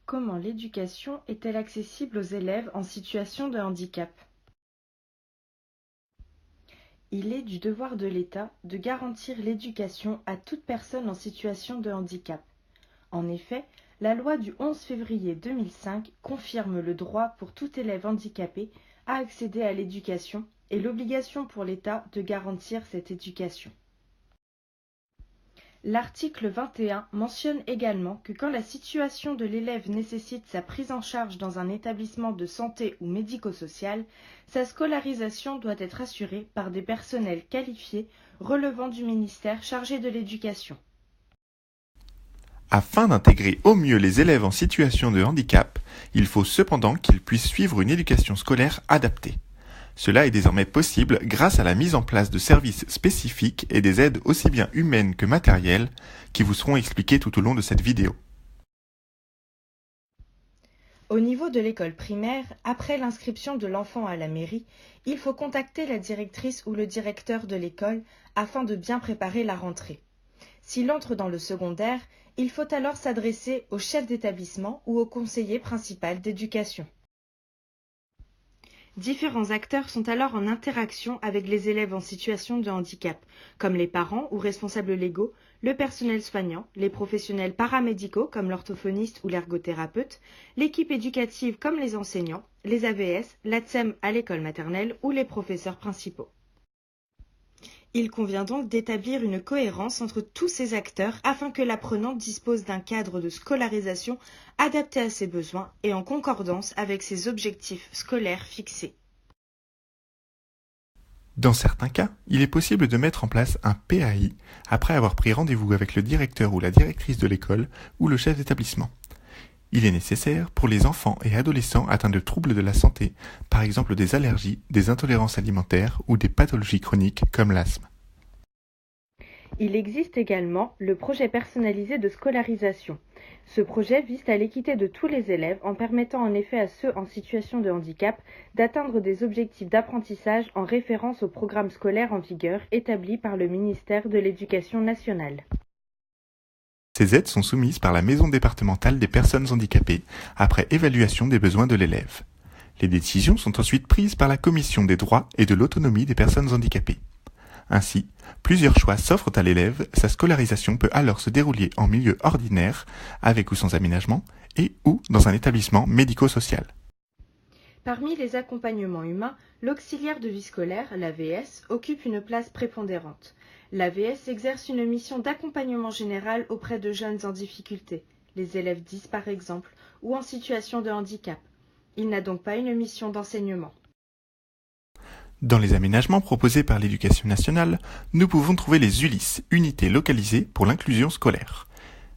Comment l'éducation est-elle accessible aux élèves en situation de handicap? Il est du devoir de l'État de garantir l'éducation à toute personne en situation de handicap. En effet, la loi du 11 février 2005 confirme le droit pour tout élève handicapé à accéder à l'éducation et l'obligation pour l'État de garantir cette éducation. L'article 21 mentionne également que quand la situation de l'élève nécessite sa prise en charge dans un établissement de santé ou médico-social, sa scolarisation doit être assurée par des personnels qualifiés relevant du ministère chargé de l'éducation. Afin d'intégrer au mieux les élèves en situation de handicap, il faut cependant qu'ils puissent suivre une éducation scolaire adaptée. Cela est désormais possible grâce à la mise en place de services spécifiques et des aides aussi bien humaines que matérielles qui vous seront expliquées tout au long de cette vidéo. Au niveau de l'école primaire, après l'inscription de l'enfant à la mairie, il faut contacter la directrice ou le directeur de l'école afin de bien préparer la rentrée. S'il entre dans le secondaire, il faut alors s'adresser au chef d'établissement ou au conseiller principal d'éducation. Différents acteurs sont alors en interaction avec les élèves en situation de handicap, comme les parents ou responsables légaux, le personnel soignant, les professionnels paramédicaux comme l'orthophoniste ou l'ergothérapeute, l'équipe éducative comme les enseignants, les AVS, l'ATSEM à l'école maternelle ou les professeurs principaux. Il convient donc d'établir une cohérence entre tous ces acteurs afin que l'apprenant dispose d'un cadre de scolarisation adapté à ses besoins et en concordance avec ses objectifs scolaires fixés. Dans certains cas, il est possible de mettre en place un PAI après avoir pris rendez-vous avec le directeur ou la directrice de l'école ou le chef d'établissement. Il est nécessaire pour les enfants et adolescents atteints de troubles de la santé, par exemple des allergies, des intolérances alimentaires ou des pathologies chroniques comme l'asthme. Il existe également le projet personnalisé de scolarisation. Ce projet vise à l'équité de tous les élèves en permettant en effet à ceux en situation de handicap d'atteindre des objectifs d'apprentissage en référence au programme scolaire en vigueur établi par le ministère de l'Éducation nationale. Ces aides sont soumises par la Maison départementale des personnes handicapées après évaluation des besoins de l'élève. Les décisions sont ensuite prises par la Commission des droits et de l'autonomie des personnes handicapées. Ainsi, plusieurs choix s'offrent à l'élève, sa scolarisation peut alors se dérouler en milieu ordinaire, avec ou sans aménagement, et ou dans un établissement médico-social. Parmi les accompagnements humains, l'auxiliaire de vie scolaire, l'AVS, occupe une place prépondérante. L'AVS exerce une mission d'accompagnement général auprès de jeunes en difficulté, les élèves 10 par exemple, ou en situation de handicap. Il n'a donc pas une mission d'enseignement. Dans les aménagements proposés par l'Éducation nationale, nous pouvons trouver les ULIS, unités localisées pour l'inclusion scolaire.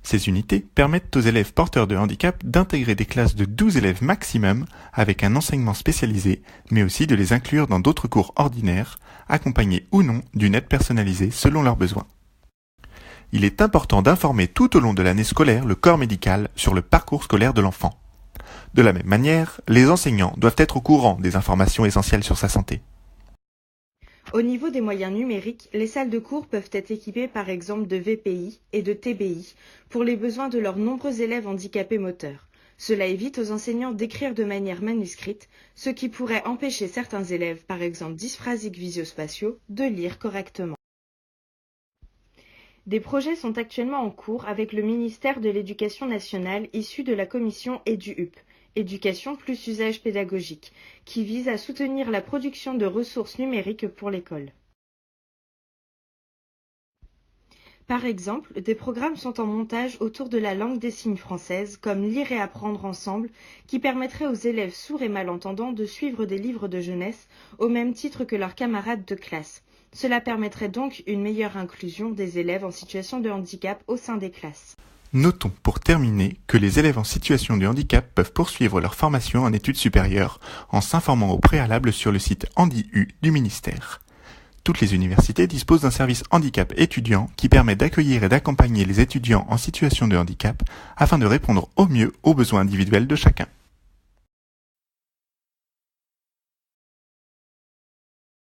Ces unités permettent aux élèves porteurs de handicap d'intégrer des classes de 12 élèves maximum avec un enseignement spécialisé, mais aussi de les inclure dans d'autres cours ordinaires, accompagnés ou non d'une aide personnalisée selon leurs besoins. Il est important d'informer tout au long de l'année scolaire le corps médical sur le parcours scolaire de l'enfant. De la même manière, les enseignants doivent être au courant des informations essentielles sur sa santé. Au niveau des moyens numériques, les salles de cours peuvent être équipées par exemple de VPI et de TBI pour les besoins de leurs nombreux élèves handicapés moteurs. Cela évite aux enseignants d'écrire de manière manuscrite, ce qui pourrait empêcher certains élèves, par exemple dysphasiques visio-spatiaux, de lire correctement. Des projets sont actuellement en cours avec le ministère de l'Éducation nationale issu de la commission EduHup, Éducation plus usage pédagogique, qui vise à soutenir la production de ressources numériques pour l'école. Par exemple, des programmes sont en montage autour de la langue des signes française, comme Lire et apprendre ensemble, qui permettrait aux élèves sourds et malentendants de suivre des livres de jeunesse au même titre que leurs camarades de classe. Cela permettrait donc une meilleure inclusion des élèves en situation de handicap au sein des classes. Notons pour terminer que les élèves en situation de handicap peuvent poursuivre leur formation en études supérieures en s'informant au préalable sur le site HandiU du ministère. Toutes les universités disposent d'un service handicap étudiant qui permet d'accueillir et d'accompagner les étudiants en situation de handicap afin de répondre au mieux aux besoins individuels de chacun.